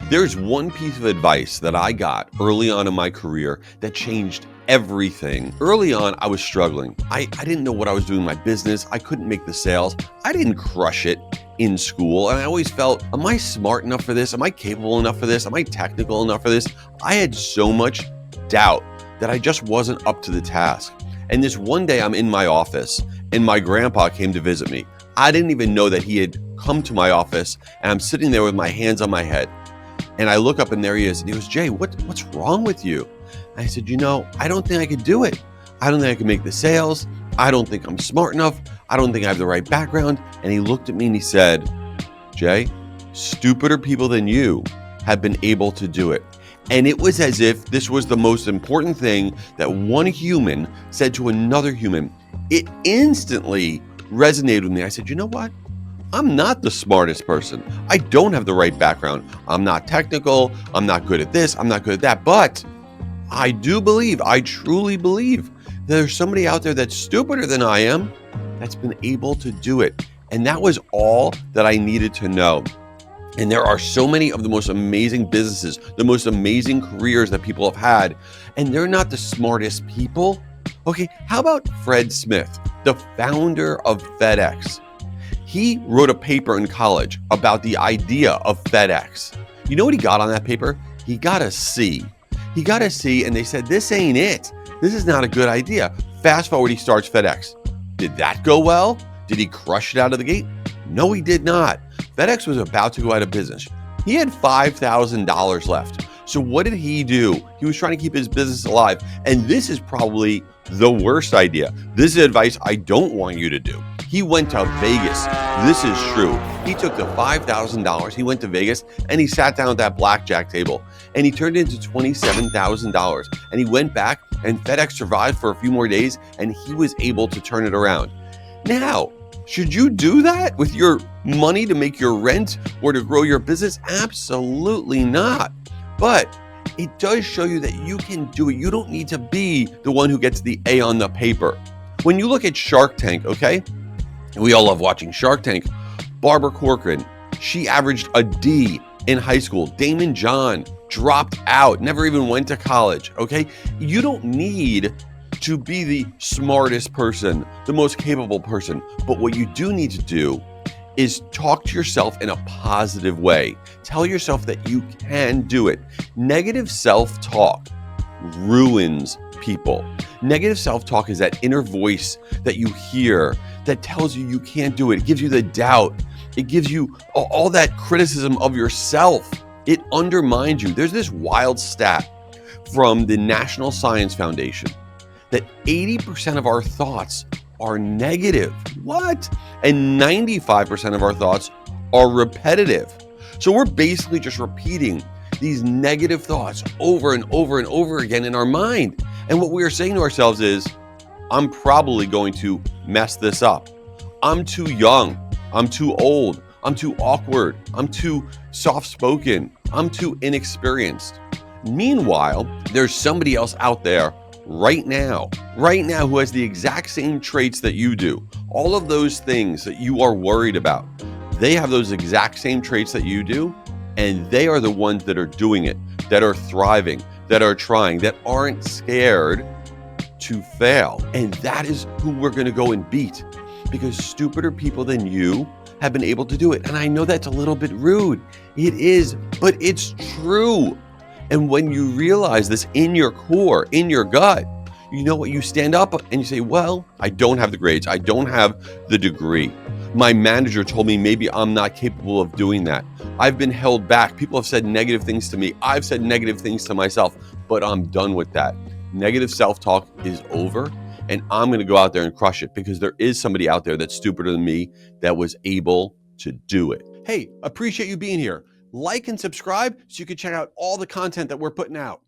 There's one piece of advice that I got early on in my career that changed everything. Early on, I was struggling. I didn't know what I was doing in my business. I couldn't make the sales. I didn't crush it in school. And I always felt, am I smart enough for this? Am I capable enough for this? Am I technical enough for this? I had so much doubt that I just wasn't up to the task. And this one day I'm in my office and my grandpa came to visit me. I didn't even know that he had come to my office, and I'm sitting there with my hands on my head. And I look up and there he is. And he goes, Jay, what's wrong with you? I said, I don't think I could do it. I don't think I can make the sales. I don't think I'm smart enough. I don't think I have the right background. And he looked at me and he said, Jay, stupider people than you have been able to do it. And it was as if this was the most important thing that one human said to another human. It instantly resonated with me. I said, you know what? I'm not the smartest person. I don't have the right background. I'm not technical. I'm not good at this. I'm not good at that. But I truly believe there's somebody out there that's stupider than I am that's been able to do it. And that was all that I needed to know. And there are so many of the most amazing businesses, the most amazing careers that people have had, and they're not the smartest people. Okay, how about Fred Smith, the founder of FedEx? He wrote a paper in college about the idea of FedEx. You know what he got on that paper? He got a C. He got a C, and they said, this ain't it. This is not a good idea. Fast forward, he starts FedEx. Did that go well? Did he crush it out of the gate? No, he did not. FedEx was about to go out of business. He had $5,000 left. So what did he do? He was trying to keep his business alive. And this is probably the worst idea. This is advice I don't want you to do. He went to Vegas. This is true. He took the $5,000, he went to Vegas, and he sat down at that blackjack table, and he turned it into $27,000. And he went back, and FedEx survived for a few more days, and he was able to turn it around. Now, should you do that with your money to make your rent or to grow your business? Absolutely not. But it does show you that you can do it. You don't need to be the one who gets the A on the paper. When you look at Shark Tank, okay? We all love watching Shark Tank. Barbara Corcoran, she averaged a D in high school. Damon John dropped out, never even went to college, okay? You don't need to be the smartest person, the most capable person. But what you do need to do is talk to yourself in a positive way. Tell yourself that you can do it. Negative self-talk ruins people. Negative self-talk is that inner voice that you hear that tells you you can't do it. It gives you the doubt. It gives you all that criticism of yourself. It undermines you. There's this wild stat from the National Science Foundation that 80% of our thoughts are negative. What? And 95% of our thoughts are repetitive. So we're basically just repeating these negative thoughts over and over and over again in our mind. And what we are saying to ourselves is, I'm probably going to mess this up. I'm too young. I'm too old. I'm too awkward. I'm too soft-spoken. I'm too inexperienced. Meanwhile, there's somebody else out there right now who has the exact same traits that you do. All of those things that you are worried about, they have those exact same traits that you do, and they are the ones that are doing it, that are thriving, that are trying, that aren't scared to fail. And that is who we're going to go and beat, because stupider people than you have been able to do it. And I know that's a little bit rude. It is, but it's true. And when you realize this in your core, in your gut, you know what, you stand up and you say, well, I don't have the grades. I don't have the degree. My manager told me maybe I'm not capable of doing that. I've been held back. People have said negative things to me. I've said negative things to myself, but I'm done with that. Negative self-talk is over, and I'm going to go out there and crush it, because there is somebody out there that's stupider than me that was able to do it. Hey, appreciate you being here. Like and subscribe so you can check out all the content that we're putting out.